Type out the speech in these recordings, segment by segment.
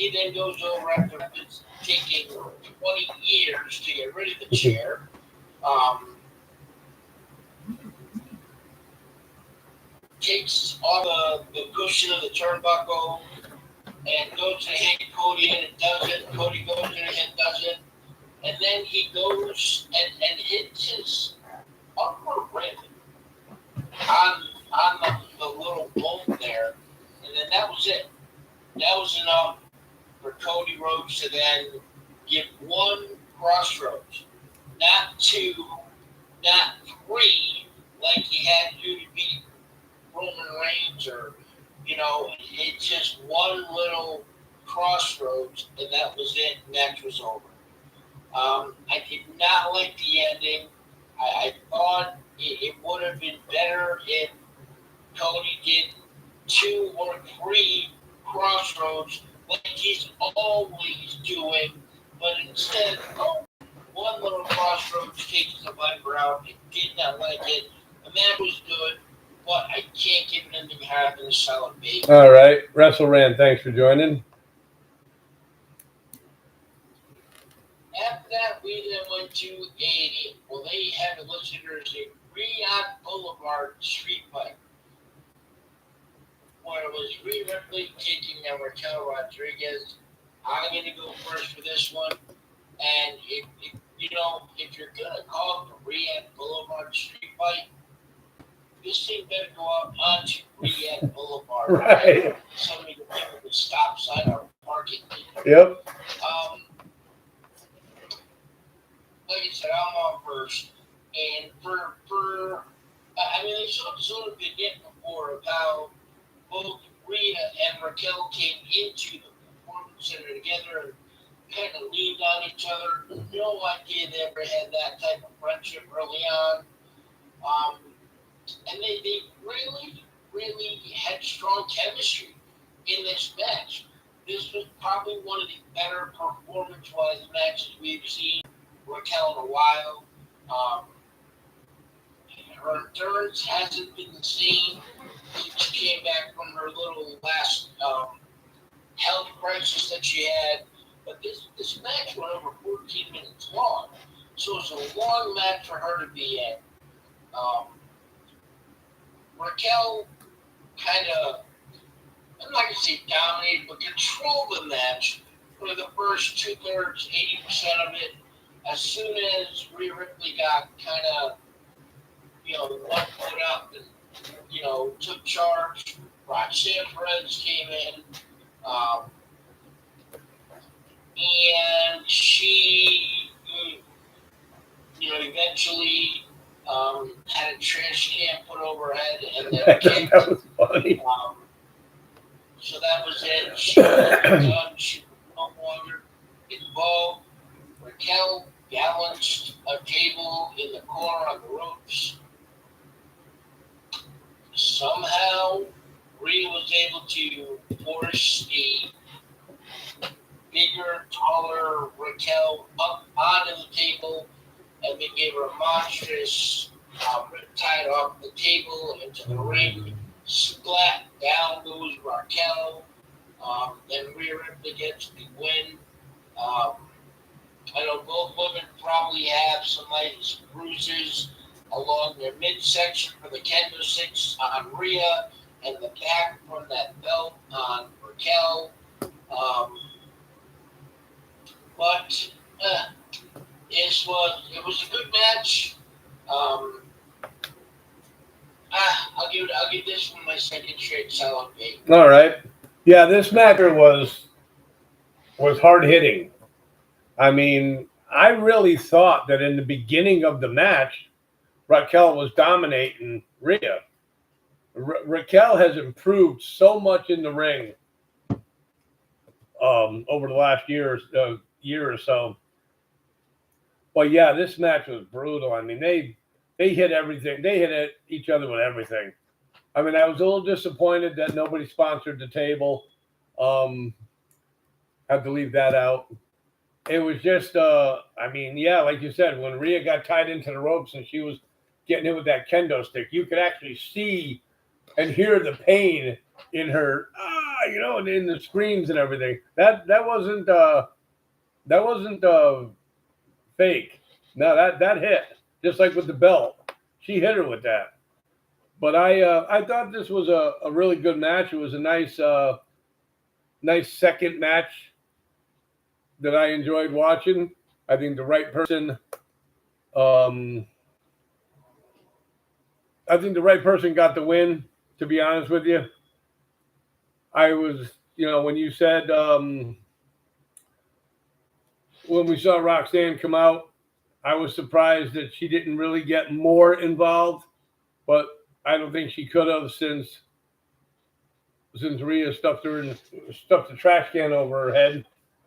She then goes over after it's taking 20 years to get rid of the chair. Takes all the cushion of the turnbuckle and goes to hit Cody and it doesn't. Cody goes in and it doesn't. And then he goes and hits his upper rib on the little bolt there. And then that was it. That was enough for Cody Rhodes to then give one crossroads. Not two, not three, like he had to do to beat Roman Reigns, or, it's just one little crossroads, and that was it. Match was over. I did not like the ending. I thought it would have been better if Cody did 2 or 3 crossroads like he's always doing, but instead, one little crossroads takes the viper out. I did not like it. The match was good, but I can't give it anything higher than a solid B. All right. WrestleRand, thanks for joining. After that, we then went to they have it listed as a Riyadh Boulevard street fight, where it was Rhea Ripley taking Raquel Rodriguez. I'm going to go first for this one. And if you're going to call it the Riyadh Boulevard street fight, this thing better go out onto Riyadh Boulevard. Right. Somebody can pick up the stop sign or parking. Yep. Like I said, I'm on first. And they showed sort of vignette before of how both Rhea and Raquel came into the performance center together and kind of leaned on each other. No idea they ever had that type of friendship early on. And they really, really had strong chemistry in this match. This was probably one of the better performance-wise matches we've seen Raquel in a while. Her endurance hasn't been the same since she came back from her little last health crisis that she had. But this match went over 14 minutes long, so it's a long match for her to be in. Raquel kind of, I'm not going to say dominated, but controlled the match for the first 2/3, 80% of it. As soon as Rhea Ripley got kind of, one foot up and, took charge, Roxanne Perez came in, and she, eventually had a trash can put over her head and then kicked. That was funny. So that was it. She was done. She was no longer involved. Raquel balanced a table in the corner on the ropes. Somehow, Rhea was able to force the bigger, taller Raquel up onto the table, and they gave her a monstrous riptide off the table into the ring. Splat, down goes Raquel. Then Rhea Ripley gets the win. I know both women probably have some nice bruises along their midsection for the kendo sticks on Rhea, and the back from that belt on Raquel. But it was a good match. I'll give this one my second straight solid B. All right. Yeah, this match was hard hitting. I mean, I really thought that in the beginning of the match, Raquel was dominating Rhea. Raquel has improved so much in the ring over the last year or so. But yeah, this match was brutal. I mean, they hit everything. They hit each other with everything. I mean, I was a little disappointed that nobody sponsored the table. Had to leave that out. It was just, like you said, when Rhea got tied into the ropes and she was getting hit with that kendo stick, you could actually see and hear the pain in her, you know, in the screams and everything. That wasn't fake. No, that hit just like with the belt. She hit her with that. But I thought this was a really good match. It was a nice second match that I enjoyed watching. I think the right person. Um, I think the right person got the win. To be honest with you, I was, you know, when you said when we saw Roxanne come out, I was surprised that she didn't really get more involved. But I don't think she could have since Rhea stuffed the trash can over her head,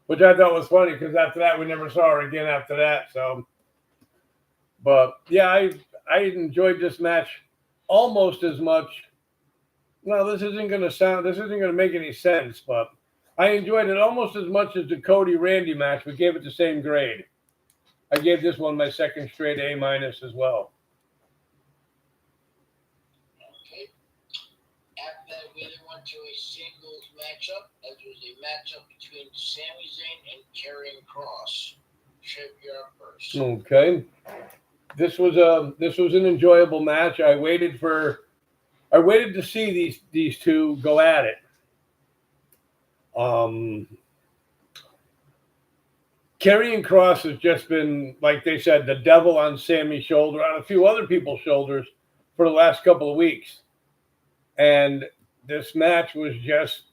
which I thought was funny because after that we never saw her again after that. So, but yeah, I enjoyed this match almost as much. No, this isn't going to make any sense, but I enjoyed it almost as much as the Cody Randy match. We gave it the same grade. I gave this one my second straight A minus as well. Okay. After that, we then went to a singles matchup. That was a matchup between Sami Zayn and Karrion Kross. Chip, you're up first. Okay. This was an enjoyable match. I waited to see these two go at it. Karrion Kross has just been, like they said, the devil on Sammy's shoulder, on a few other people's shoulders for the last couple of weeks. And this match was just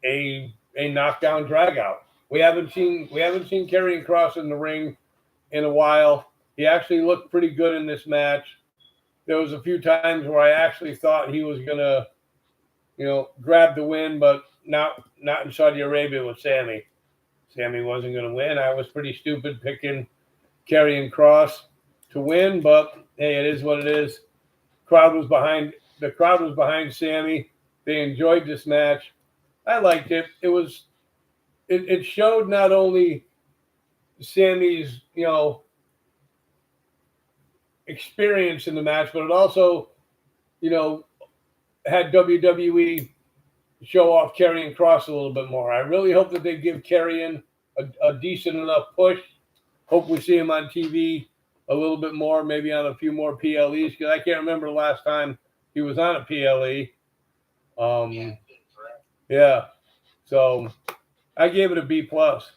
a knockdown dragout. We haven't seen Karrion Kross in the ring in a while. He actually looked pretty good in this match. There was a few times where I actually thought he was gonna, you know, grab the win, but not in Saudi Arabia with Sammy. Sammy wasn't going to win. I was pretty stupid picking Karrion Kross to win, but hey, it is what it is. The crowd was behind Sammy. They enjoyed this match. I liked it. It showed not only Sammy's, you know, experience in the match, but it also, you know, had WWE show off Karrion Kross a little bit more. I really hope that they give Karrion a decent enough push. Hope we see him on TV a little bit more, maybe on a few more PLEs, because I can't remember the last time he was on a PLE. Yeah. So I gave it a B plus.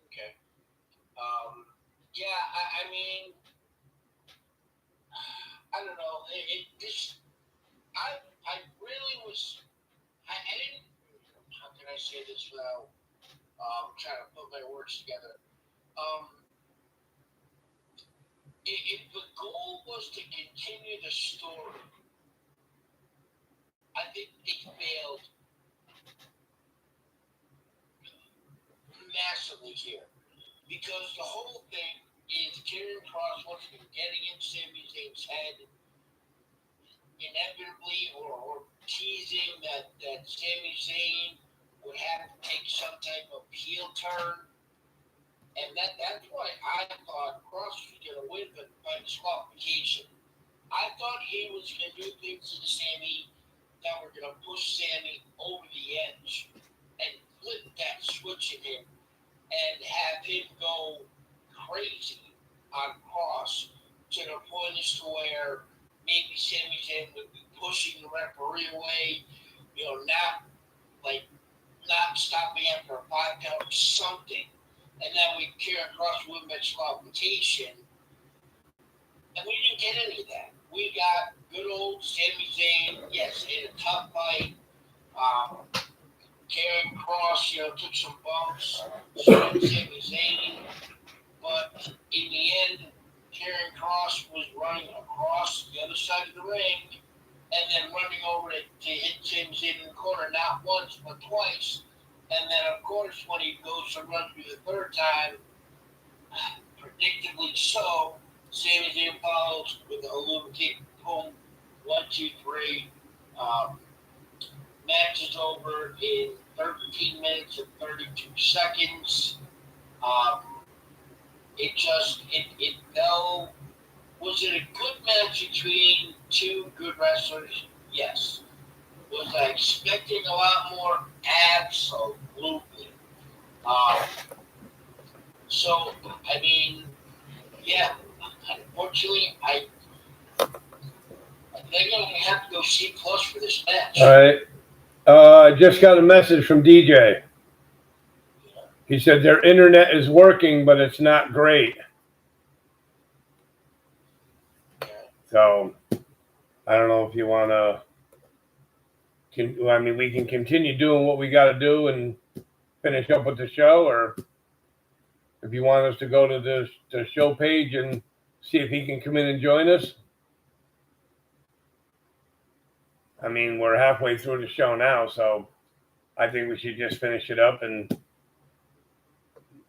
Okay. Yeah, I mean, I don't know. I really was. I didn't. How can I say this without trying to put my words together? If the goal was to continue the story, I think they failed massively here. Because the whole thing is Karrion Kross wants to be getting in Sami Zayn's head inevitably or teasing that Sami Zayn would have to take some type of heel turn. And that's why I thought Kross was going to win by disqualification. I thought he was going to do things to Sammy that were going to push Sammy over the edge and flip that switch in him and have him go crazy on Kross to the point as to where maybe Sami Zayn would be pushing the referee away, you know, not stopping after a 5 count or something. And then we Karrion Kross win by disqualification. And we didn't get any of that. We got good old Sami Zayn, yes, in a tough fight. Karrion Kross, you know, took some bumps, so did Sami Zayn. But in the end, Karrion Kross was running across the other side of the ring and then running over to hit Sami Zayn in the corner, not once, but twice. And then, of course, when he goes to run through the third time, predictably so, Sami Zayn follows with a lubricate, boom, 1, 2, 3. Match is over in 13 minutes and 32 seconds. It fell. Was it a good match between two good wrestlers? Yes. Was I expecting a lot more? Absolutely. So, I mean, yeah, unfortunately, I think I'm going to have to go C plus for this match. All right. I just got a message from DJ. He said their internet is working, but it's not great. So I don't know if you want to. I mean, we can continue doing what we got to do and finish up with the show, or if you want us to go to the show page and see if he can come in and join us. I mean, we're halfway through the show now, so I think we should just finish it up and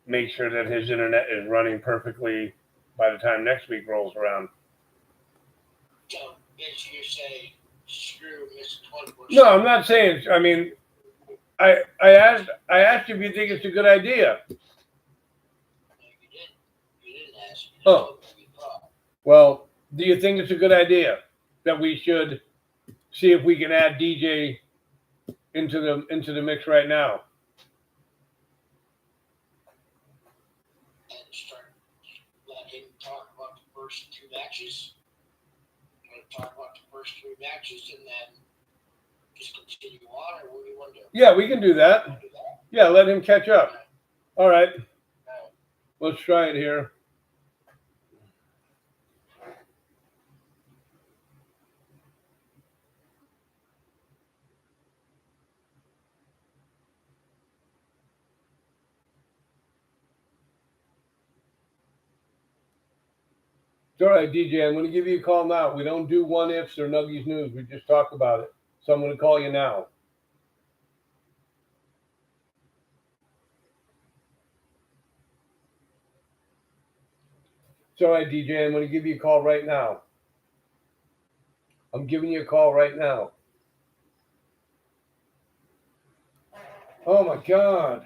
make sure that his internet is running perfectly by the time next week rolls around. So, basically, you're saying screw Mr. 24/7. No, I'm not saying. I mean, I asked you if you think it's a good idea. No, you didn't ask me. Oh. Well, do you think it's a good idea that we should see if we can add DJ into the mix right now? And start let him talk about the first two matches. Talk about the first three matches and then just continue on, or what do you want to do? Yeah, we can do that. Yeah, let him catch up. All right. Let's try it here. All right, DJ, I'm going to give you a call now. We don't do one ifs or Nuggies news. We just talk about it. So I'm going to call you now. It's all right, DJ. I'm going to give you a call right now. I'm giving you a call right now. Oh, my God.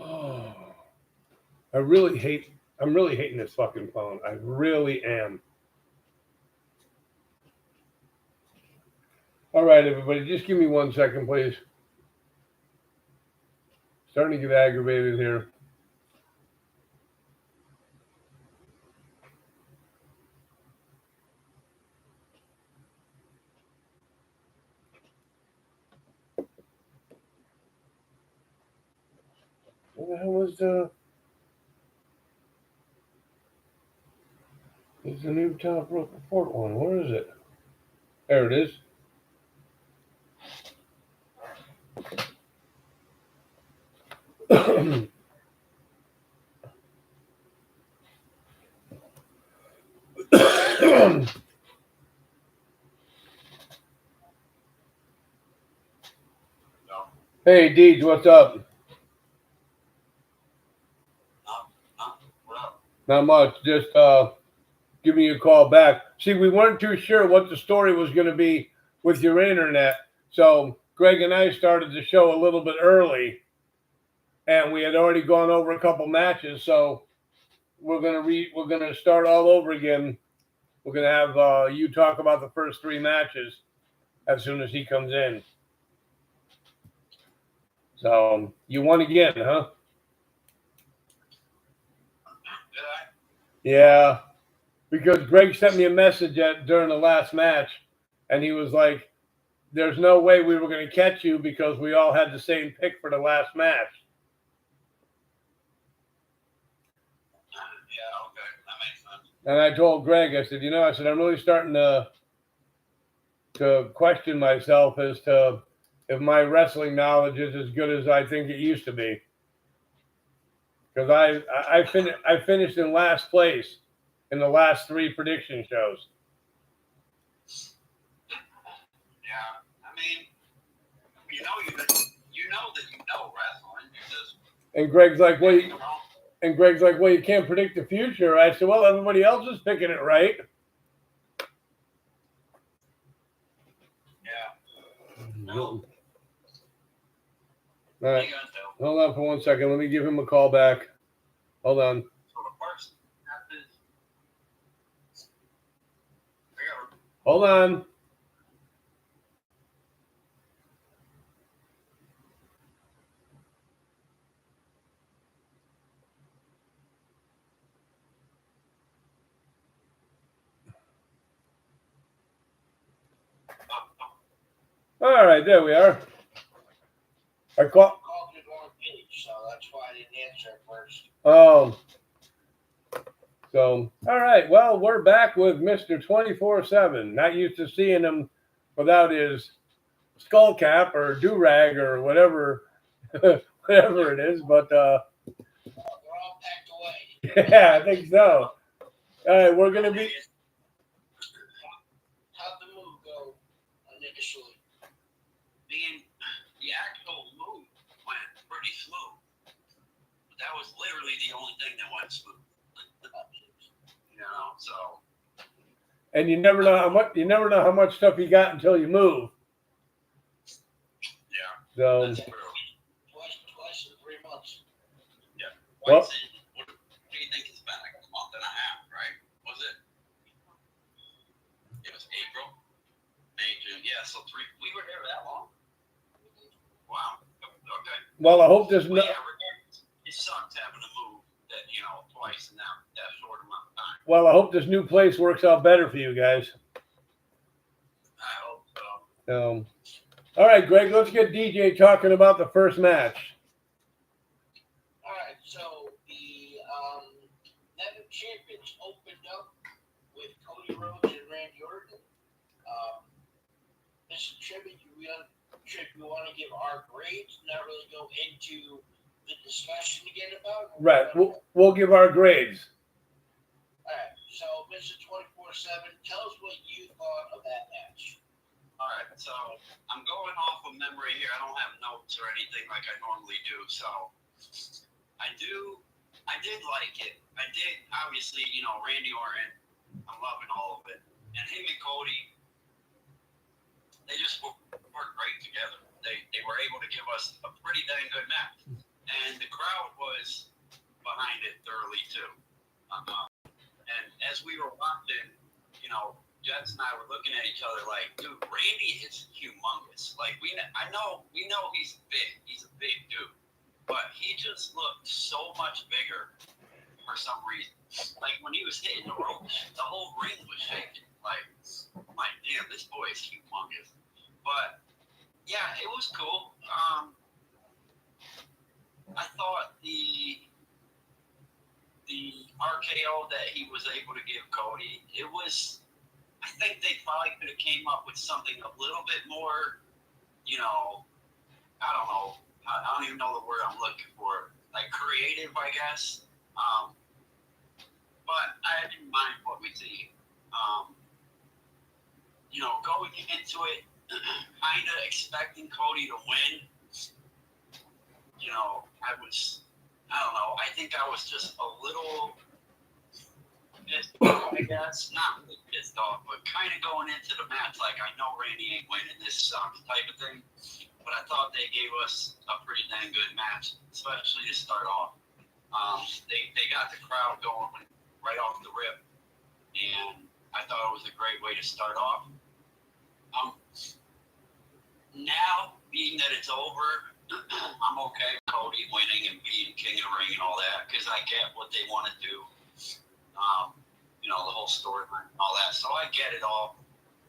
Oh, I'm really hating this fucking phone. I really am. All right, everybody, just give me 1 second, please. Starting to get aggravated here. What the hell was the new top rope report one? Where is it? There it is. Hey, Deej, what's up? Not much. Just giving you a call back. See, we weren't too sure what the story was going to be with your internet. So Greg and I started the show a little bit early, and we had already gone over a couple matches. So we're gonna start all over again. We're gonna have you talk about the first three matches as soon as he comes in. So you won again, huh? Yeah, because Greg sent me a message during the last match, and he was like, "There's no way we were going to catch you because we all had the same pick for the last match." Yeah, okay, that makes sense. And I told Greg, I said, I'm really starting to question myself as to if my wrestling knowledge is as good as I think it used to be. Because I finished in last place in the last three prediction shows. Yeah, I mean, you know that you know wrestling. You just And Greg's like, well, you can't predict the future. I said, well, everybody else is picking it right. Yeah. No. All right. Hold on for 1 second. Let me give him a call back. Hold on. So the first Hold on. All right, there we are. I call. Called the wrong page, so that's why I didn't answer at first. Oh. So, all right. Well, we're back with Mr. 24/7. Not used to seeing him without his skull cap or do-rag or whatever, whatever it is. But They're all packed away. yeah, I think so. All right, we're gonna be. How'd the move go initially? The actual move went pretty smooth. But that was literally the only thing that went smooth. So. And you never know how much stuff you got until you move. Yeah. So. That's true. Twice in 3 months. Yeah. Well, what do you think it's been? Like a month and a half, right? Was it? It was April, May, June. Yeah, so we were there that long. Wow. Okay. Well, I hope there's no. Yeah, it sucks having to move that, twice in that short amount of time. Well, I hope this new place works out better for you guys. I hope so. All right, Greg, let's get DJ talking about the first match. All right, so the Nite champions opened up with Cody Rhodes and Randy Orton. Mr. Tribute, you want to give our grades, not really go into the discussion again about it? Right, we'll give our grades. All right, so Mr. 24/7, tell us what you thought of that match. All right, so I'm going off of memory here. I don't have notes or anything like I normally do. So I did like it. I did, obviously, Randy Orton, I'm loving all of it. And him and Cody, they just worked great together. They were able to give us a pretty dang good match. And the crowd was behind it thoroughly, too. And as we were watching, Jets and I were looking at each other like, dude, Randy is humongous. Like, we know he's big. He's a big dude. But he just looked so much bigger for some reason. Like, when he was hitting the ropes, the whole ring was shaking. Like, I'm like, damn, this boy is humongous. But, yeah, it was cool. I thought the RKO that he was able to give Cody, I think they probably could have came up with something a little bit more, I don't know. I don't even know the word I'm looking for. Like creative, I guess. But I didn't mind what we see. Going into it, kind of expecting Cody to win. I don't know. I think I was just a little pissed off, I guess. Not really pissed off, but kind of going into the match like, I know Randy ain't winning, this sucks type of thing. But I thought they gave us a pretty dang good match, especially to start off. They got the crowd going right off the rip, and I thought it was a great way to start off. Now, being that it's over, I'm okay with Cody winning and being king of the ring and all that, because I get what they want to do. The whole storyline and all that. So I get it all.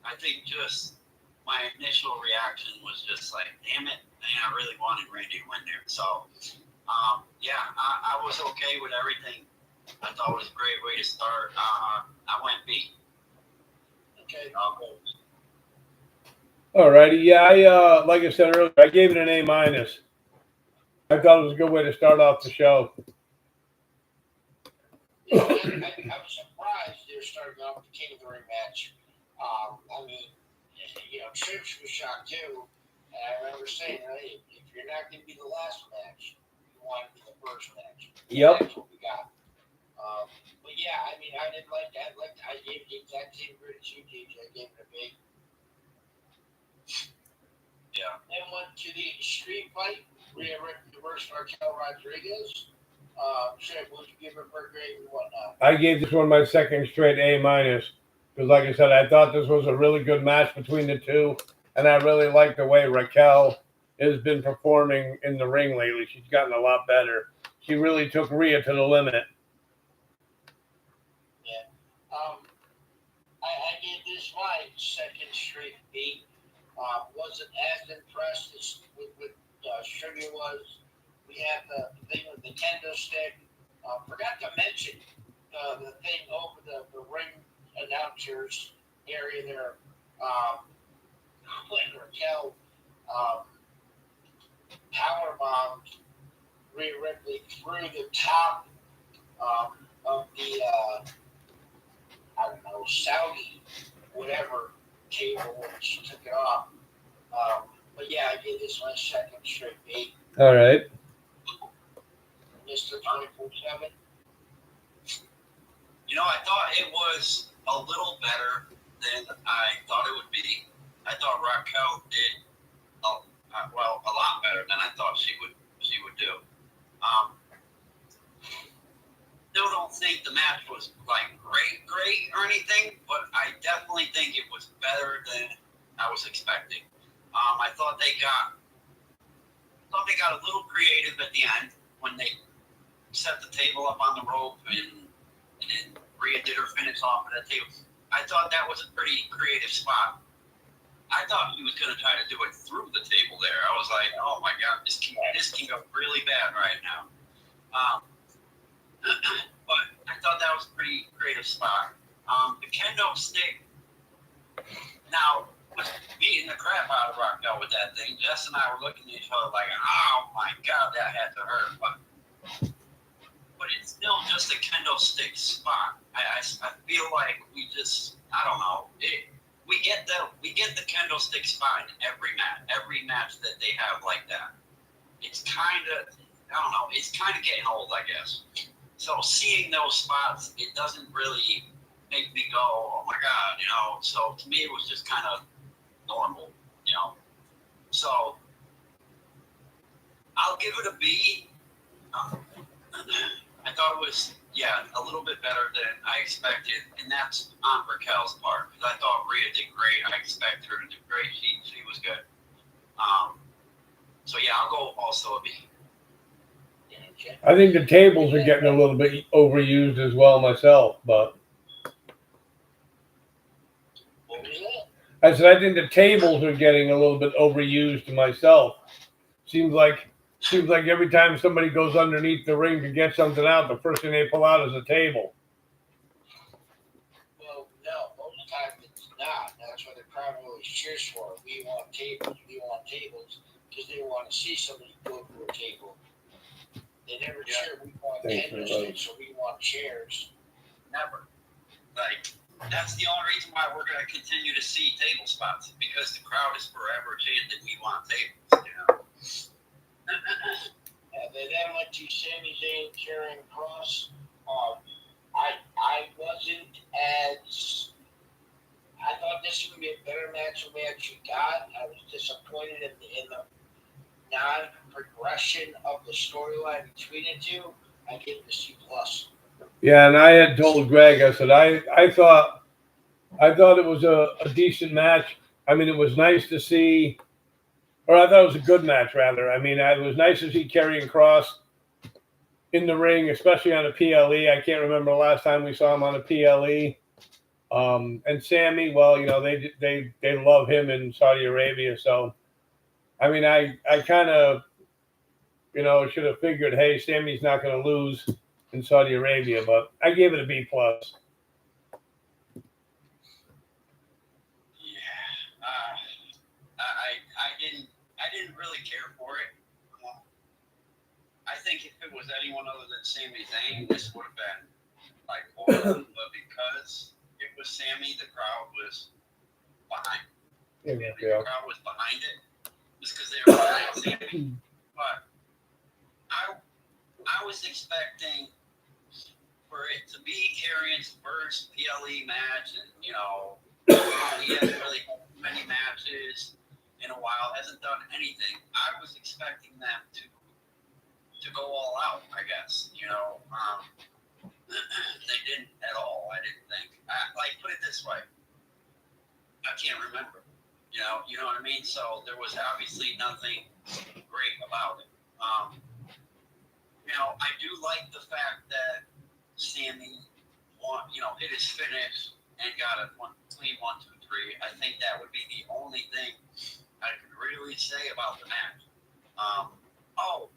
I think just my initial reaction was just like, damn it, man, I really wanted Randy to win there. So, I was okay with everything. I thought it was a great way to start. I went B. Okay. All righty. Yeah, I like I said earlier, I gave it an A-. I thought it was a good way to start off the show. Yeah, I was surprised they're starting off the King of the Ring match. Trips was shocked too. And I remember saying, hey, if you're not going to be the last match, you want to be the first match. Yep. That's what we got. But yeah, I didn't like that. I gave the exact same grade as you, DJ. I gave it a B. Yeah. Then went to the street fight. Rhea Ripley versus Raquel Rodriguez. Trip, what would you give her per grade and whatnot? I gave this one my second straight A-. because, like I said, I thought this was a really good match between the two, and I really like the way Raquel has been performing in the ring lately. She's gotten a lot better. She really took Rhea to the limit. Yeah. I gave this my second straight beat. Wasn't as impressed as with Sugar was. We had the thing with the kendo stick. Forgot to mention the thing over the ring announcers area there. When Raquel power bombed Rhea Ripley through the top of the I don't know, Saudi whatever table when she took it off. But yeah, I gave this my second straight beat. All right. Mr. 24/7. I thought it was a little better than I thought it would be. I thought Raquel did a lot better than I thought she would do. Still don't think the match was like great or anything, but I definitely think it was better than I was expecting. I thought they got a little creative at the end when they set the table up on the rope and then Rhea did her finish off at that table. I thought that was a pretty creative spot. I thought he was going to try to do it through the table there. I was like, oh my God, this can go really bad right now. But I thought that was a pretty creative spot. The kendo stick now was beating the crap out of Raquel with that thing. Jess and I were looking at each other like, oh my God, that had to hurt. But it's still just a kendo stick spot. I feel like we just, I don't know. We get the kendo stick spot in every match that they have like that. It's kind of, I don't know. It's kind of getting old, I guess. So seeing those spots, it doesn't really make me go, oh my God, So to me, it was just kind of normal, So I'll give it a B. I thought it was, a little bit better than I expected, and that's on Raquel's part, because I thought Rhea did great. I expected her to do great. She was good. So I'll go also a B. I think the tables are getting a little bit overused as well myself, but What was that? I said I think the tables are getting a little bit overused myself. Seems like every time somebody goes underneath the ring to get something out, the first thing they pull out is a table. Well, no, most of the time it's not. That's what the crowd always cheers for. We want tables, because they want to see somebody go to a table. They never cheer, we want kendo sticks, or we want chairs. Never. Like, that's the only reason why we're going to continue to see table spots, because the crowd is forever chanting, we want tables, And then went to Sami Zayn carrying Cross. I wasn't as. I thought this would be a better match than we actually got. I was disappointed in the non-progression of the storyline between the two. I gave it a C+. Yeah, and I had told Greg, I said I thought it was a decent match. I mean, it was nice to see, or I thought it was a good match, rather. I mean, it was nice to see Karrion Kross in the ring, especially on a PLE. I can't remember the last time we saw him on a PLE. And Sammy, well, they love him in Saudi Arabia. So, I mean, I kind of, should have figured, hey, Sammy's not going to lose in Saudi Arabia, but I gave it a B+. I didn't really care for it. I think if it was anyone other than Sami Zayn, this would have been like horrible. But because it was Sammy, the crowd was behind. The crowd was behind it just because they were behind Sammy. But I was expecting for it to be Karrion's first PLE match, and he hasn't really had many matches in a while, hasn't done anything. I was expecting them to go all out, I guess. They didn't at all. I didn't think. Put it this way: can't remember. You know what I mean? So there was obviously nothing great about it. I do like the fact that Sammy hit his finish and got a clean 1-2-3. I think that would be the only thing I could really say about the match.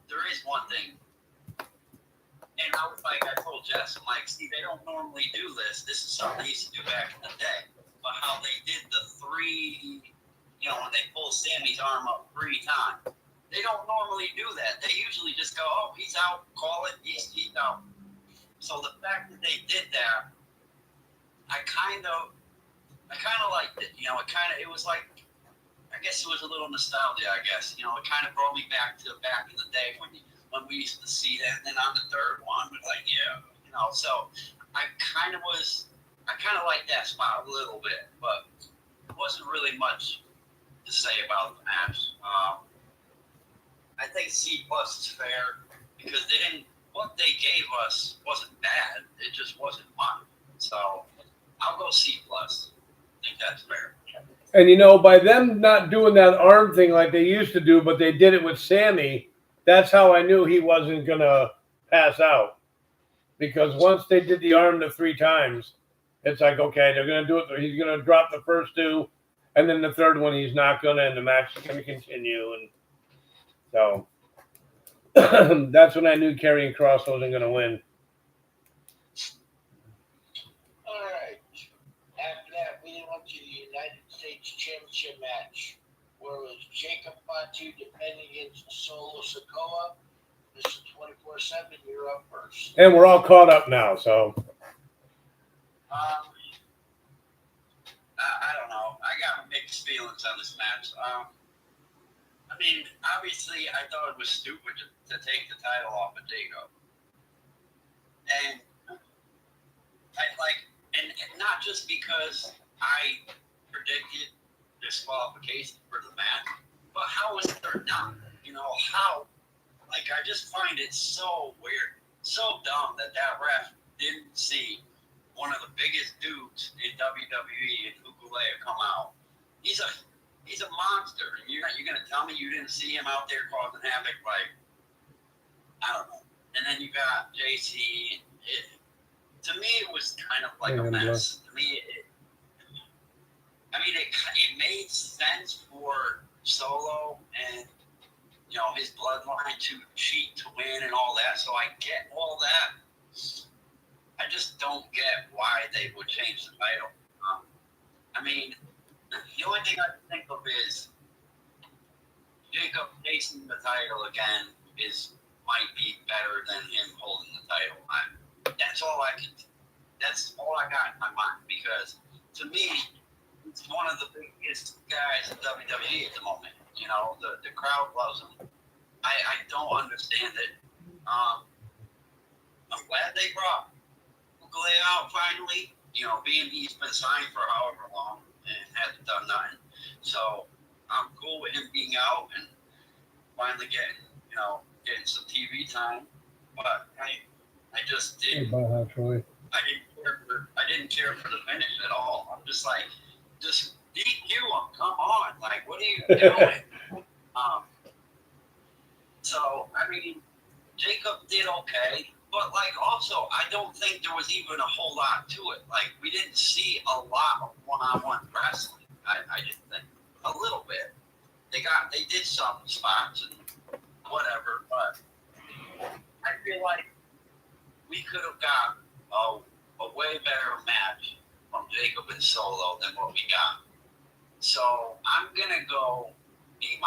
There is one thing. And I told Jess, I'm like, see, they don't normally do this. This is something they used to do back in the day. But how they did the 3, when they pull Sammy's arm up 3 times. They don't normally do that. They usually just go, oh, he's out, call it, he's out. So the fact that they did that, I kind of liked it. It was like, I guess it was a little nostalgia, I guess. It kind of brought me back to back in the day when we used to see that. And then on the third one, like, so I kind of liked that spot a little bit, but it wasn't really much to say about the match. I think C+ is fair because what they gave us wasn't bad. It just wasn't much. So I'll go C+. I think that's fair. And by them not doing that arm thing like they used to do, but they did it with Sammy, that's how I knew he wasn't gonna pass out. Because once they did the arm the 3 times, it's like, okay, they're gonna do it. He's gonna drop the first 2, and then the third one he's not gonna, and the match is gonna continue. And so that's when I knew Karrion Kross wasn't gonna win. All right. After that, we went to the United States Championship match, where it was Jacob Fatu defending against Solo Sikoa. This is 24/7. You're up first. And we're all caught up now, so. I don't know. I got mixed feelings on this match. Obviously, I thought it was stupid to take the title off of Jacob. And and not just because I predicted disqualification for the match, but how is there not? How? I just find it so weird, so dumb that ref didn't see one of the biggest dudes in WWE and Ukulele come out. He's a monster. And you're gonna tell me you didn't see him out there causing havoc? I don't know. And then you got JC. To me, it was kind of like a mess. To me, it made sense for Solo and his bloodline to cheat to win and all that. So I get all that. I just don't get why they would change the title. The only thing I can think of is Jacob chasing the title again might be better than him holding the title. That's all I got in my mind, because to me, it's one of the biggest guys in WWE at the moment. The crowd loves him. I don't understand it. I'm glad they brought Ukulele out finally. Being he's been signed for however long and hasn't done nothing. So I'm cool with him being out and finally getting some TV time. But I just didn't. I didn't care for the finish at all. I'm just like, just DQ him. Come on, what are you doing? So Jacob did okay, but also I don't think there was even a whole lot to it. We didn't see a lot of one-on-one wrestling. I just think a little bit. They did some spots and whatever, but I feel like we could have got a way better match from Jacob and Solo than what we got. So I'm gonna go B-.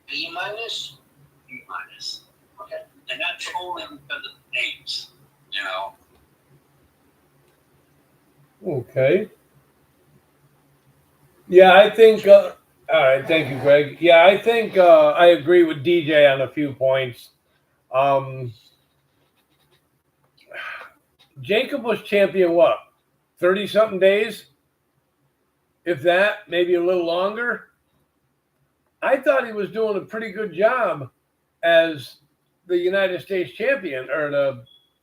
B-? B-. Okay. And that's only because of the names, Okay. Yeah, I think. All right, thank you, Greg. Yeah, I think I agree with DJ on a few points. Jacob was champion, 30-something days? If that, maybe a little longer. I thought he was doing a pretty good job as the United States champion,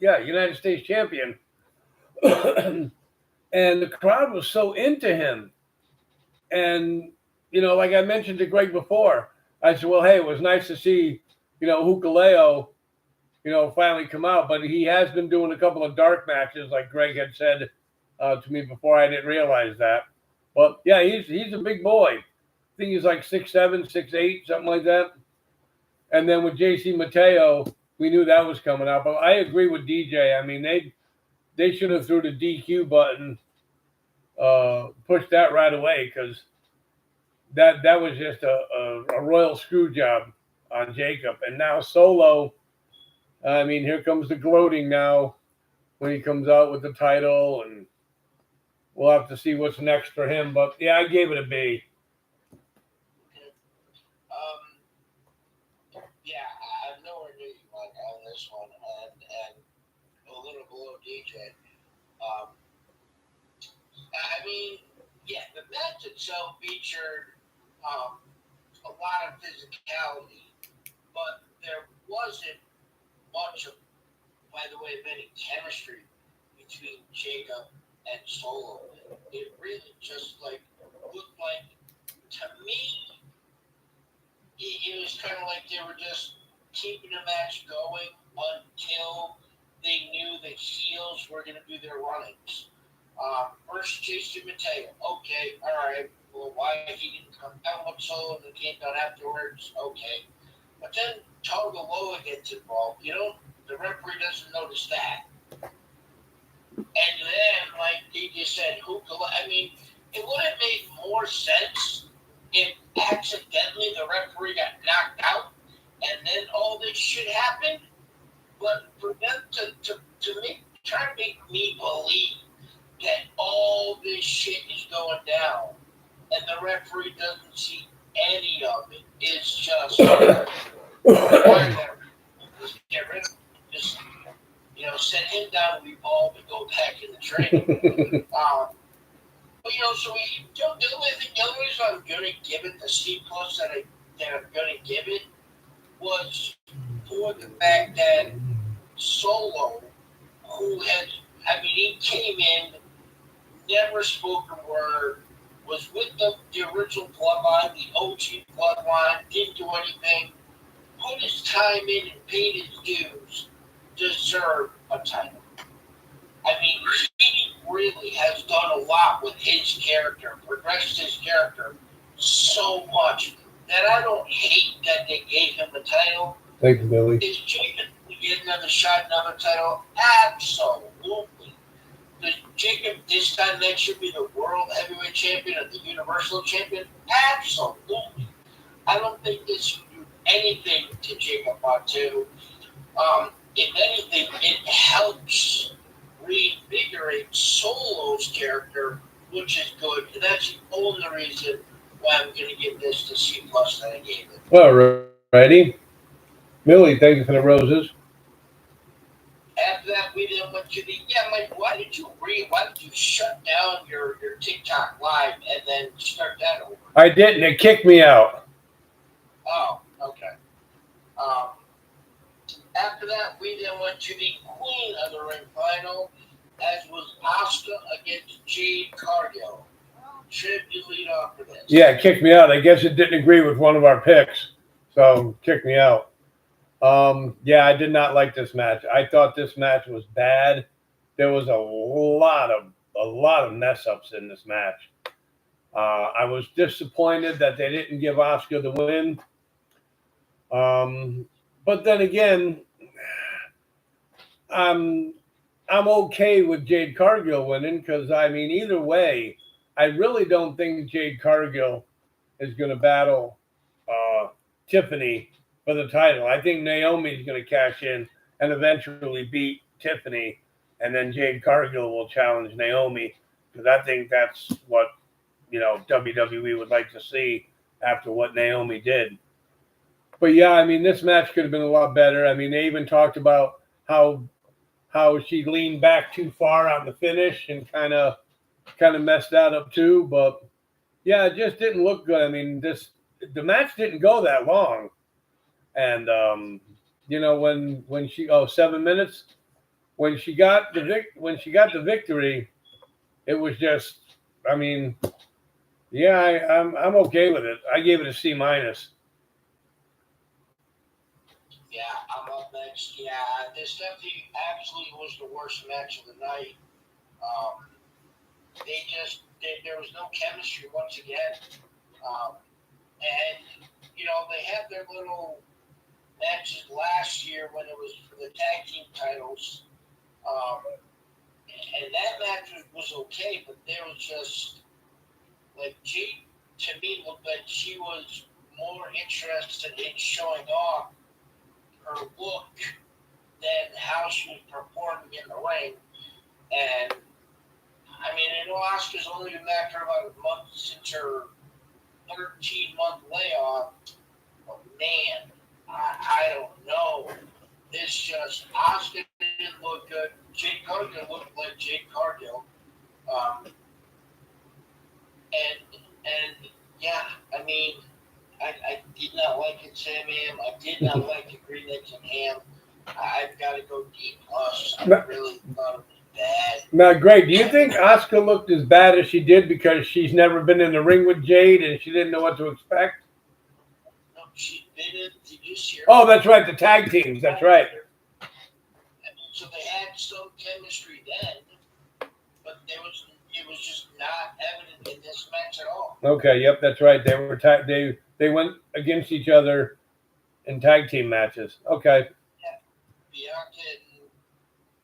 United States champion. and the crowd was so into him. And like I mentioned to Greg before, I said, "Well, hey, it was nice to see Hukaleo, finally come out." But he has been doing a couple of dark matches, like Greg had said to me before. I didn't realize that, but yeah, he's a big boy. I think he's like 6'7", 6'8", something like that. And then with JC Mateo, we knew that was coming out. But I agree with DJ. I mean, they should have threw the DQ button, pushed that right away, because that was just a royal screw job on Jacob. And now Solo, I mean, here comes the gloating now when he comes out with the title, and we'll have to see what's next for him. But yeah, I gave it a B. Yeah, I'm nowhere near you, Mike, on this one, and a little below DJ. I mean, yeah, the match itself featured a lot of physicality, but there wasn't much of, by the way, of any chemistry between Jacob and Solo. It really just looked like, to me, it was kind of like they were just keeping the match going until they knew the heels were going to do their runnings. First, Jason Mateo. Okay, all right. Well, why he didn't come down with Solo and came down afterwards? Okay. But then Togoloa gets involved. The referee doesn't notice that. And then, like they just said, I mean, it would have made more sense if accidentally the referee got knocked out and then all this shit happened. But for them try to make me believe that all this shit is going down and the referee doesn't see any of it is just just get rid of him. Just set him down, revolve, and go back in the train. But so the only reason I'm gonna give it the C plus that I'm gonna give it was for the fact that Solo, he came in, never spoke a word, was with the original bloodline, the OG bloodline, didn't do anything, put his time in and paid his dues, deserved a title. I mean, he really has done a lot with his character, progressed his character so much that I don't hate that they gave him the title. Thank you, Billy. Is Jacob to get another shot, another title? Absolutely. Does Jacob this time next year be the world heavyweight champion or the universal champion? Absolutely. I don't think this would do anything to Jacob Fatu. If anything, it helps reinvigorate Solo's character, which is good. And that's the only reason why I'm going to give this the C plus that I gave it. All righty. Millie, thank you for the roses. After that, we then went to Mike, why did you shut down your TikTok live and then start that over? I didn't. It kicked me out. Oh, okay. After that, we then went to the Queen of the Ring final, as was Asuka against Jade Cargill. Should you lead off for this? Yeah, it kicked me out. I guess it didn't agree with one of our picks, so kicked me out. Yeah, I did not like this match. I thought this match was bad. There was a lot of mess ups in this match. I was disappointed that they didn't give Asuka the win. But then again, I'm okay with Jade Cargill winning, because I mean, either way, I really don't think Jade Cargill is going to battle Tiffany for the title. I think Naomi's going to cash in and eventually beat Tiffany, and then Jade Cargill will challenge Naomi, because I think that's what WWE would like to see after what Naomi did. But yeah, I mean, this match could have been a lot better. I mean, they even talked about how she leaned back too far on the finish and kind of messed that up too. But yeah, it just didn't look good. I mean, the match didn't go that long, and when she 7 minutes, when she got the victory, it was just, I mean, yeah, I'm okay with it. I gave it a C minus. Yeah, I'm up next. Yeah, this definitely absolutely was the worst match of the night. Um, there was no chemistry once again. Um, and, they had their little matches last year when it was for the tag team titles. Um, and that match was okay, but there was just, like, Jade, to me, looked like she was more interested in showing off her look than how she was performing in the ring. And I mean, I know Asuka's only been back for about a month since her 13-month layoff, but man, I don't know. This just Asuka didn't look good. Jade Cargill looked like Jade Cargill, and yeah, I mean, I did not like it, Sam Ham. I did not like the green eggs and ham. I've got to go D plus. I really thought it was bad. Now, Greg, do you think Asuka looked as bad as she did because she's never been in the ring with Jade and she didn't know what to expect? No, she's been in. Did you see her? Oh, that's right, the tag teams. That's right. I mean, so they had some chemistry then, but it was just not evident in this match at all. Okay, yep, that's right. They were they went against each other in tag team matches. Okay. Yeah, Bianca and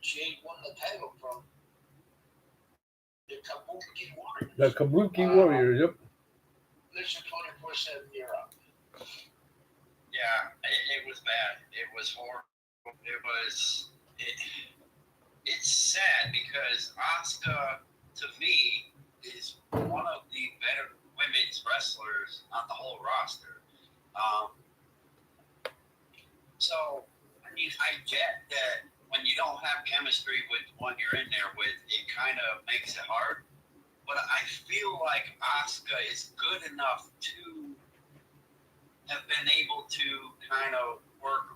Jade won the title from the Kabuki Warriors. The Kabuki Warriors, yep. Mission 24/7, you're up. Yeah, it was bad. It was horrible. It's sad because Asuka, to me, is one of the better women's wrestlers on the whole roster. So, I mean, I get that when you don't have chemistry with one you're in there with, it kind of makes it hard. But I feel like Asuka is good enough to have been able to kind of work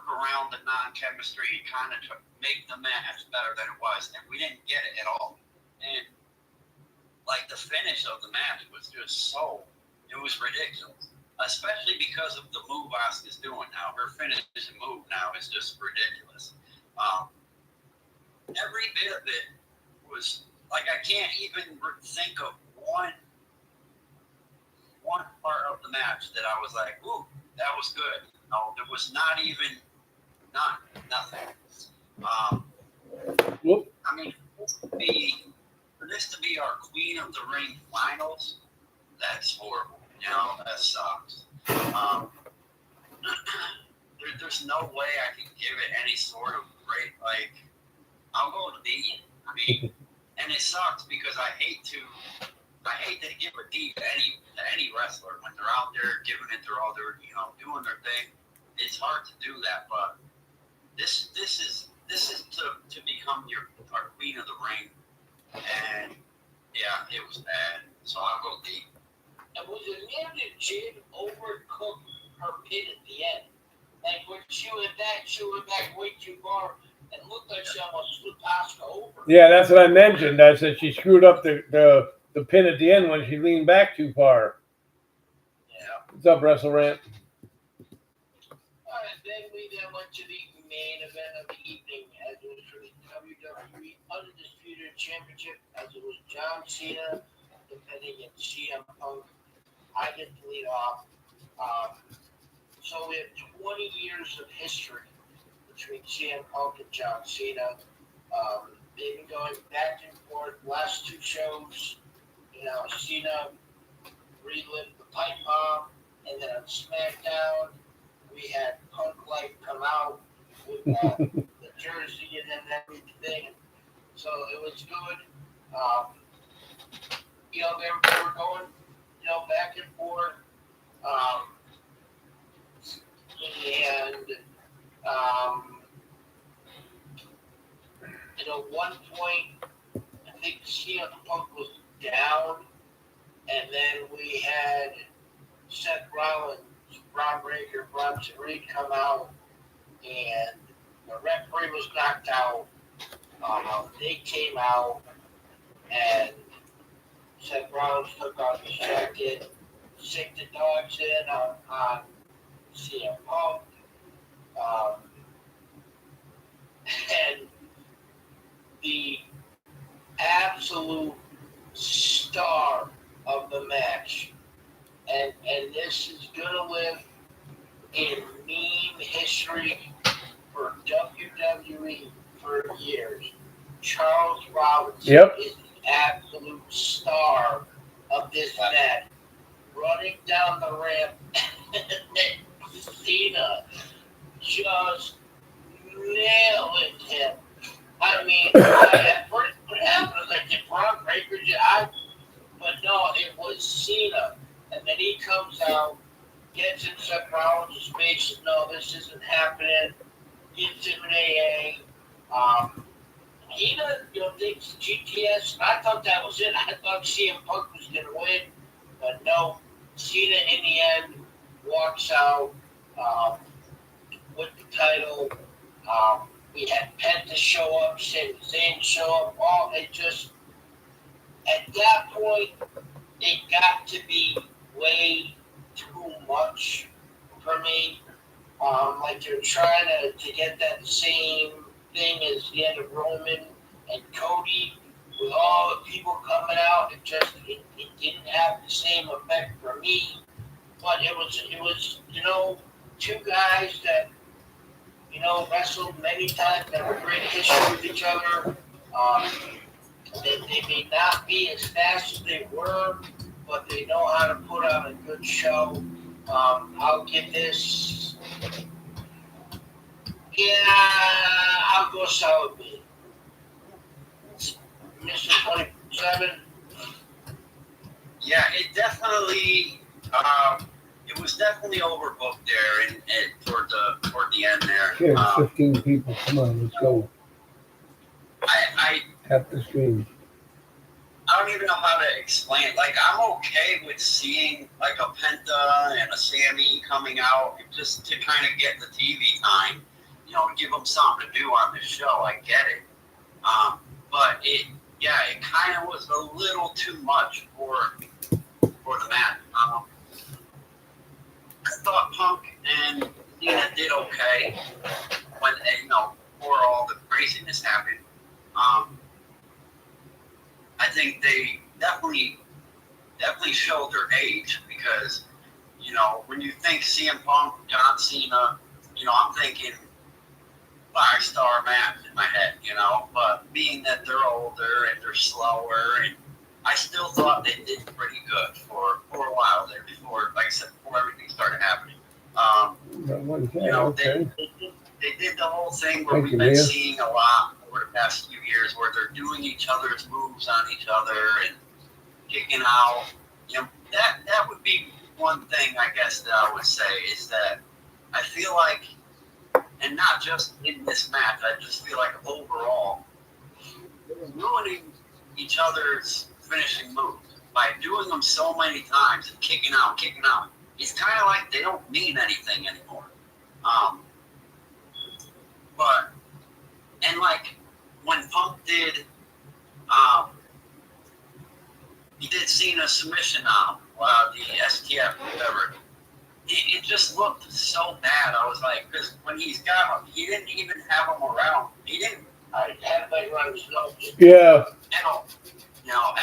around the non-chemistry and kind of make the match better than it was, and we didn't get it at all. And like the finish of the match was just it was ridiculous, especially because of the move Asuka's doing now. Her finish move now is just ridiculous. Every bit of it was like I can't even think of one part of the match that I was like, ooh, that was good. No, there was not even nothing. I mean, for this to be our Queen of the Ring finals, that's horrible. That sucks. There's no way I can give it any sort of great, like, I'll go to D. I mean, and it sucks because I hate to give a D to any wrestler when they're out there giving it their all, they're doing their thing. It's hard to do that, but this is to become our Queen of the Ring, and yeah, it was bad. So I'll go D. And was it near that Jade overcooked her pin at the end? Like when she went back way too far and looked like she almost flipped Asuka over. Yeah, that's what I mentioned. I said she screwed up the pin at the end when she leaned back too far. Yeah. What's up, Wrestle Rant? All right, then we went to the main event of the evening, as it was for the WWE Undisputed Championship, as it was John Cena defending against CM Punk. I get to lead off. So we have 20 years of history between CM Punk and John Cena. They've been going back and forth. Last two shows, Cena relived the pipe bomb, and then on SmackDown, we had Punk come out with the jersey and then everything. So it was good. They were going, back and forth. At one point, I think CM Punk was down, and then we had Seth Rollins, Braun Breaker, Bronson Reed come out, and the referee was knocked out. They came out, and Seth Rollins took off his jacket, sicked the dogs in on CM Punk, um, and the absolute star of the match, and this is gonna live in meme history for WWE for years. Charles Robinson is the absolute star of this match. Running down the ramp, Cena just nailing him. I mean, what happened? Like, did Braun Breaker? But no, it was Cena. And then he comes out, gets in Seth Rollins' face, says, no, this isn't happening. Gets him an AA. He doesn't, thinks GTS. I thought that was it. I thought CM Punk was going to win. But no, Cena in the end walks out with the title. We had Penta show up, Sami Zayn show up. All it just, at that point, it got to be way too much for me. Like they're trying to get that same thing as the end of Roman and Cody with all the people coming out. It didn't have the same effect for me. But it was two guys that wrestled many times, that have a great history with each other. They may not be as fast as they were, but they know how to put on a good show. I'll give this. Yeah, I'll go solid B. Mr. 27. Yeah, it definitely. It was definitely overbooked there, and toward the end there. Yeah, 15 people. Come on, let's go. I Half the screen. I don't even know how to explain it. Like, I'm okay with seeing like a Penta and a Sammy coming out just to kind of get the TV time, give them something to do on this show. I get it. But it kind of was a little too much for the match. I thought Punk and Cena did okay when before all the craziness happened. I think they definitely showed their age because when you think CM Punk, John Cena, I'm thinking 5-star match in my head, but being that they're older and they're slower, and I still thought they did pretty good for a while there before, like I said, before everything started happening. They did the whole thing where we've been seeing a lot over the past few years where they're doing each other's moves on each other and kicking out. That would be one thing I guess that I would say is that I feel like, and not just in this match, I just feel like overall, they're ruining each other's finishing moves by doing them so many times and kicking out. It's kind of like they don't mean anything anymore. But, and like when Punk did, he did Cena's submission on the STF, whatever. It just looked so bad. I was like, because when he's got him, he didn't even have him around. He didn't have him around his nose. Yeah. At all.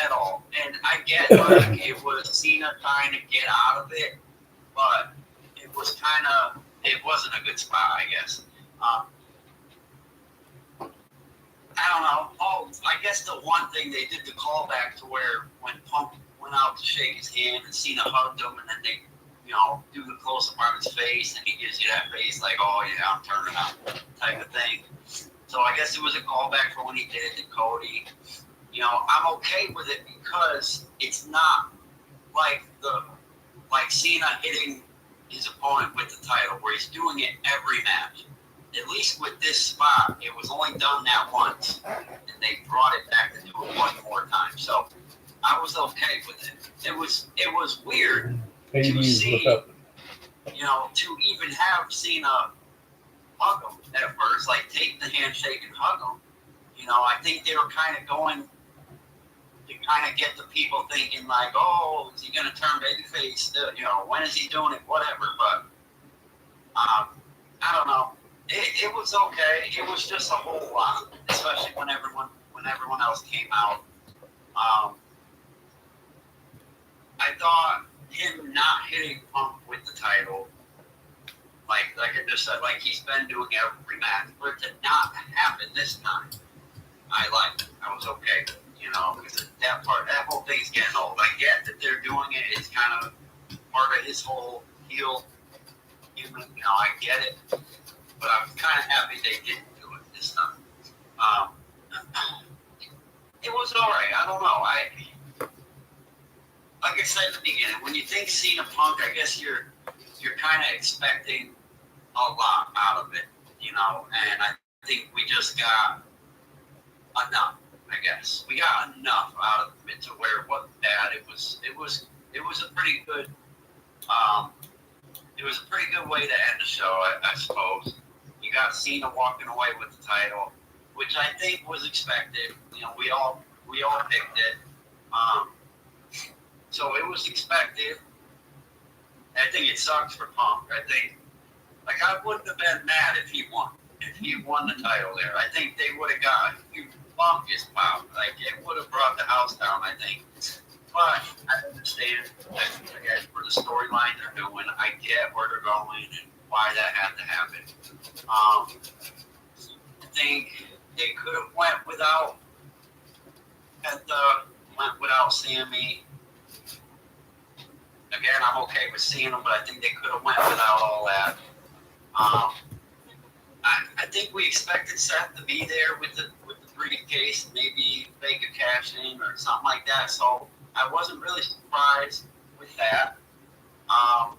At all. And I get like it was Cena trying to get out of it, but it wasn't a good spot, I guess. I don't know. Oh, I guess the one thing they did the callback to where when Punk went out to shake his hand and Cena hugged him, and then they, do the close up on his face, and he gives you that face like, oh yeah, I'm turning out type of thing. So I guess it was a callback for when he did it to Cody. I'm okay with it because it's not like Cena hitting his opponent with the title where he's doing it every match. At least with this spot, it was only done that once, and they brought it back to do it one more time. So I was okay with it. It was weird to see, to even have Cena hug him at first, like take the handshake and hug him. I think they were kind of going kind of get the people thinking like, oh, is he going to turn babyface? You know, when is he doing it? Whatever. But I don't know. It was okay. It was just a whole lot, especially when everyone else came out. I thought him not hitting Punk with the title, like I just said, like he's been doing every match, for it to not happen this time, I liked it. I was okay, you know, because that whole thing's getting old. I get that they're doing it. It's kind of part of his whole heel. You know, I get it, but I was kind of happy they didn't do it this time. It was all right. I don't know. Like I said at the beginning, when you think Cena Punk, I guess you're kind of expecting a lot out of it, you know. And I think we just got enough. I guess we got enough out of it to where it wasn't bad. It was a pretty good. It was a pretty good way to end the show, I suppose. You got Cena walking away with the title, which I think was expected. You know, we all picked it. So it was expected. I think it sucks for Punk. I think, like, I wouldn't have been mad if he won. If he won the title there, I think they would have got a huge Punk is pop. Like, it would have brought the house down, I think. But I understand that, again, for the storyline they're doing, I get where they're going and why that had to happen. I think they could have went without Sammy. Again, I'm okay with seeing them, but I think they could have went without all that. I think we expected Seth to be there with the briefcase, maybe make a cash in or something like that. So I wasn't really surprised with that. I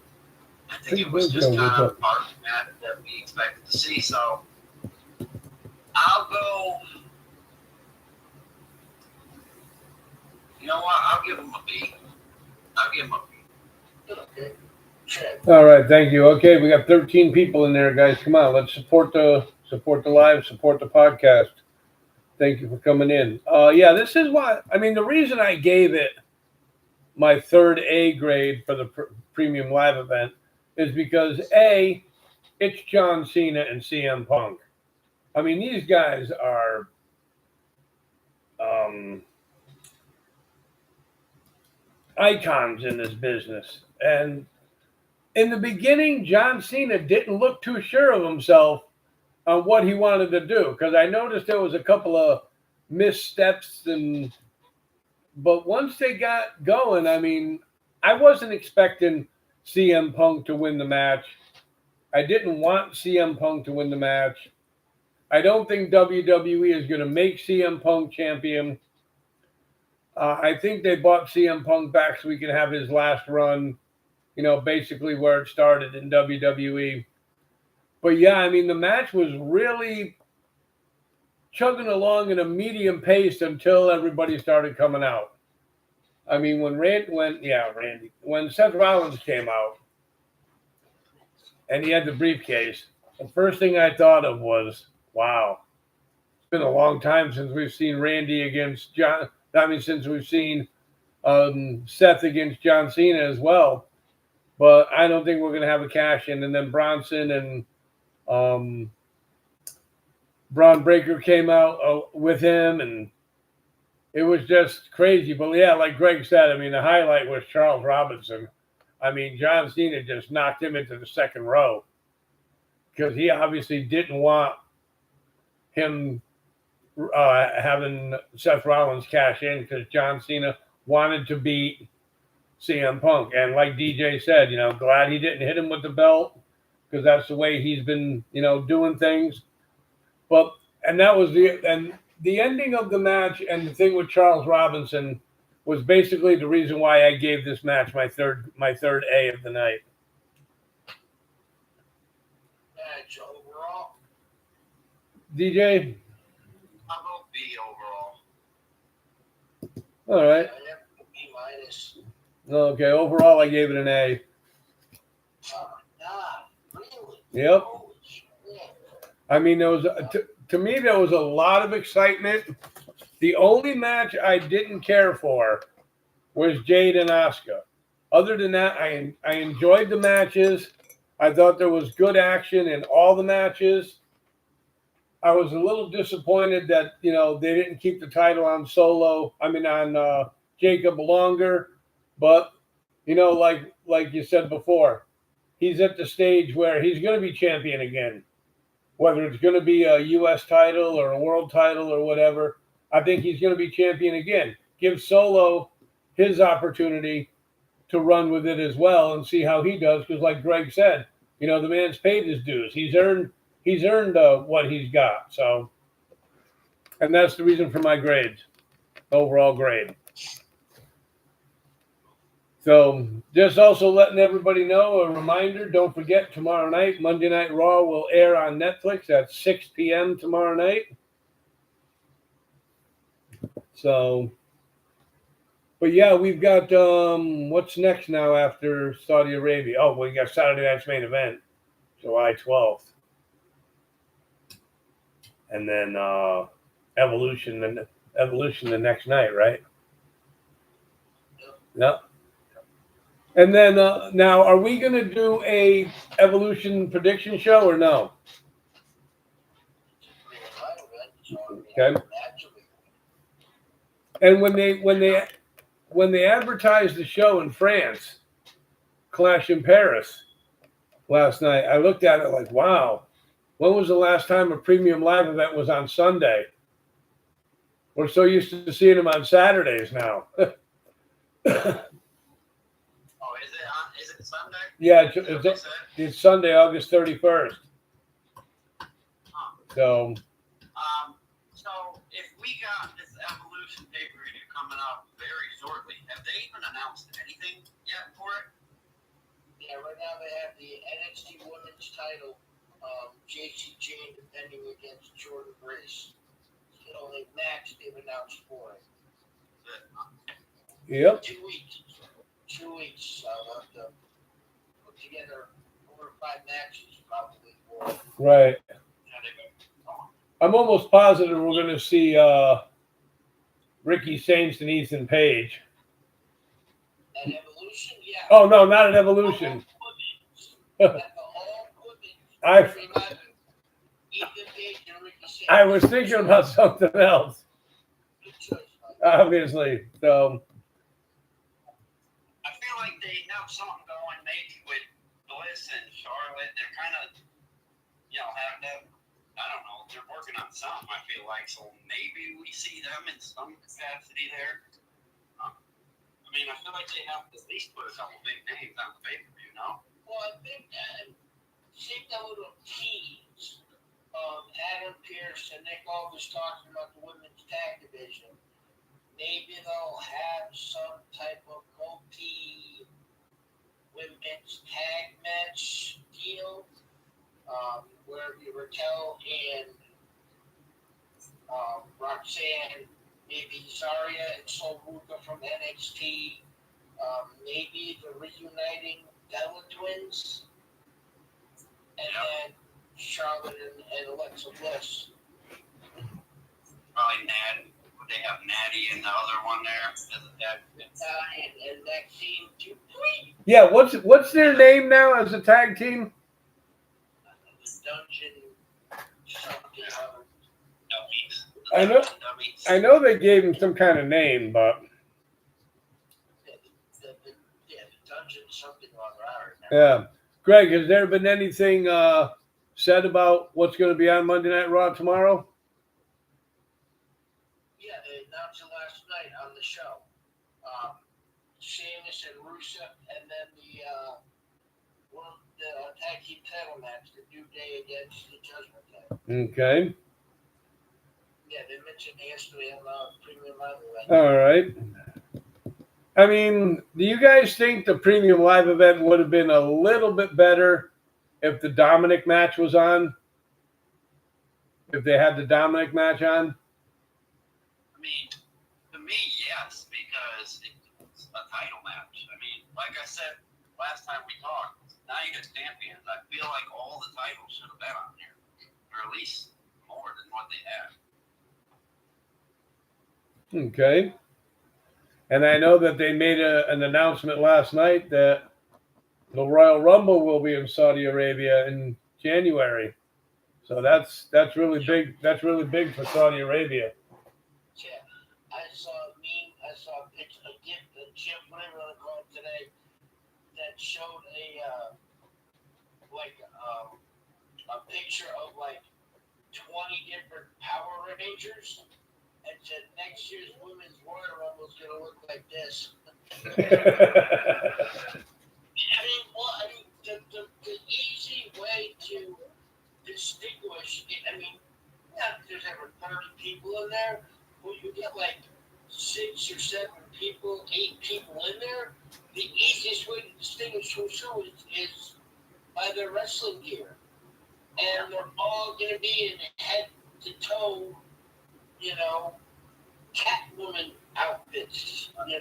think it was just kind of part of that we expected to see. So I'll go. You know what? I'll give him a B. Okay. All right, thank you. Okay, we got 13 people in there, guys. Come on, let's support the live, support the podcast. Thank you for coming in. Yeah, this is why. I mean, the reason I gave it my third A grade for the premium live event is because A, it's John Cena and CM Punk. I mean, these guys are icons in this business. And in the beginning, John Cena didn't look too sure of himself on what he wanted to do, because I noticed there was a couple of missteps, but once they got going, I mean, I wasn't expecting CM Punk to win the match. I didn't want CM Punk to win the match. I don't think WWE is going to make CM Punk champion. I think they bought CM Punk back so he can have his last run, you know, basically where it started in WWE. But yeah, I mean, the match was really chugging along in a medium pace until everybody started coming out. I mean, when Seth Rollins came out and he had the briefcase, the first thing I thought of was, wow, it's been a long time since we've seen Randy against John. I mean, since we've seen Seth against John Cena as well. But I don't think we're going to have a cash in. And then Bronson and Braun Breaker came out with him, and it was just crazy. But yeah, like Greg said, I mean, the highlight was Charles Robinson. I mean, John Cena just knocked him into the second row because he obviously didn't want him having Seth Rollins cash in, because John Cena wanted to beat CM Punk. And like DJ said, you know, glad he didn't hit him with the belt, because that's the way he's been, you know, doing things. And that was the ending of the match, and the thing with Charles Robinson was basically the reason why I gave this match my third A of the night. Match overall. DJ? I'll go B overall. All right. B minus. Okay, overall I gave it an A. Really? Yep. Holy shit. I mean, there was to me there was a lot of excitement The only match I didn't care for was Jade and Asuka. Other than that, I enjoyed the matches. I thought there was good action in all the matches. I was a little disappointed that they didn't keep the title on Solo. I mean on Jacob longer, but like you said before, he's at the stage where he's going to be champion again. Whether it's going to be a U.S. title or a world title or whatever, I think he's going to be champion again. Give Solo his opportunity to run with it as well and see how he does. Because, like Greg said, the man's paid his dues. He's earned what he's got. So, and that's the reason for my grades, overall grade. So, just also letting everybody know, a reminder, don't forget, tomorrow night, Monday Night Raw will air on Netflix at 6 p.m. tomorrow night. So, but yeah, we've got, what's next now after Saudi Arabia? Oh, we got Saturday night's main event, July 12th. And then Evolution the next night, right? Yep. And then now, are we going to do a Evolution prediction show or no? Okay. And when they advertised the show in France, Clash in Paris, last night, I looked at it like, wow, when was the last time a premium live event was on Sunday? We're so used to seeing them on Saturdays now. Is it Sunday? Yeah, it's Sunday, August 31st. So if we got this Evolution pay-per-view coming up very shortly, have they even announced anything yet for it? Yeah, right now they have the NXT Women's title, JC Jane defending against Jordan Grace. It's the only match they've announced for it. Yep. 2 weeks. 2 weeks. I'll have to put together 4 or 5 matches probably for it. Right. I'm almost positive we're going to see Ricky Saints and Ethan Page. At Evolution, yeah. Oh no, not at Evolution. I was thinking about something else. Obviously, so. I feel like they have something going maybe with Bliss and Charlotte. They're kind of, have them. I don't know. They're working on something, I feel like. So maybe we see them in some capacity there. I mean, I feel like they have to at least put a couple big names on the pay-per-view, no? Well, I think take that little tease. Adam Pearce and Nick Aldis talking about the women's tag division. Maybe they'll have some type of multi-women's tag match deal. Where Raquel and Roxanne, maybe Zarya and Sol Ruka from NXT, maybe the reuniting Bella Twins, and then Charlotte and Alexa Bliss. Probably Natty. Would they have Natty and the other one there as a tag? And Maxine Dupree. Yeah, what's their name now as a tag team? Dungeon something. I know they gave him some kind of name, but the dungeon something or other. Yeah, Greg, has there been anything said about what's going to be on Monday Night Raw tomorrow? Yeah, they announced it last night on the show. Sheamus and Rusev, and then the tag team title match, the New Day against the Judgment Day. Okay. Yeah, they mentioned yesterday on Premium Live event. All right. I mean, do you guys think the Premium Live event would have been a little bit better if the Dominic match was on? If they had the Dominic match on? I mean, to me, yes, because it's a title match. I mean, like I said last time we talked, now you get champions. I feel like all the titles should have been on here, or at least more than what they have. Okay. And I know that they made an announcement last night that the Royal Rumble will be in Saudi Arabia in January. So that's really big. That's really big for Saudi Arabia. Yeah, I saw a meme. I saw a picture, a gift, a GIF, whatever you want to call it today, that showed a picture of like 20 different Power Rangers, and said next year's Women's Royal Rumble is going to look like this. The easy way to distinguish, not that there's ever 30 people in there, when you get like 6 or 7 people, 8 people in there, the easiest way to distinguish who's who is by their wrestling gear. And they're all going to be in head to toe, Catwoman outfits, and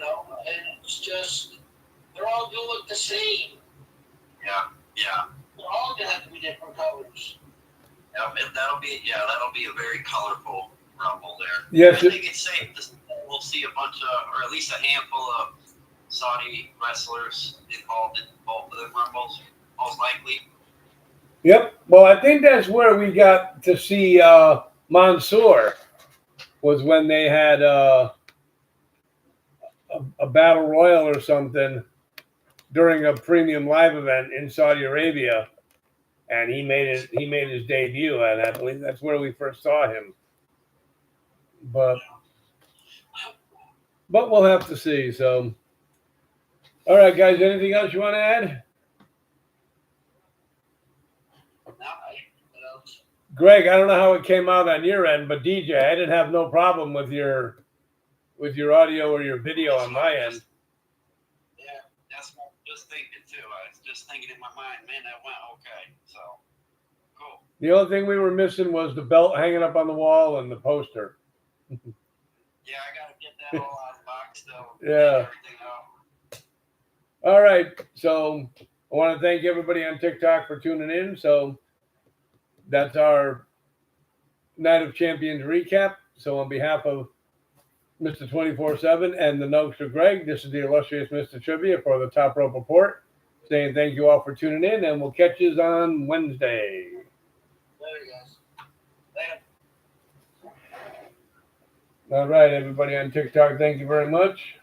it's just, they're all going to look the same. Yeah. They're all going to have to be different colors. That'll be a very colorful rumble there. Yes. I think it's safe to say we'll see a bunch of, or at least a handful of Saudi wrestlers involved in both of the rumbles, most likely. Yep. Well, I think that's where we got to see Mansoor, was when they had a battle royal or something during a premium live event in Saudi Arabia, and he made his debut, and I believe that's where we first saw him. But we'll have to see. So, all right, guys, anything else you want to add? Greg, I don't know how it came out on your end, but DJ, I didn't have no problem with your audio or your video on my end. Yeah, that's what I was just thinking too. I was just thinking in my mind, man, that went okay. So, cool. The only thing we were missing was the belt hanging up on the wall and the poster. Yeah, I got to get that all out of the box still. Yeah. Everything out. All right. So I want to thank everybody on TikTok for tuning in. So that's our Night of Champions recap. So on behalf of Mr. 24/7 and the Nokester Greg, this is the illustrious Mr. Trivia for the Top Rope Report, saying thank you all for tuning in, and we'll catch you on Wednesday. Later, guys. Later. All right, everybody on TikTok, thank you very much.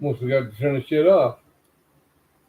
Almost forgot to turn the shit off.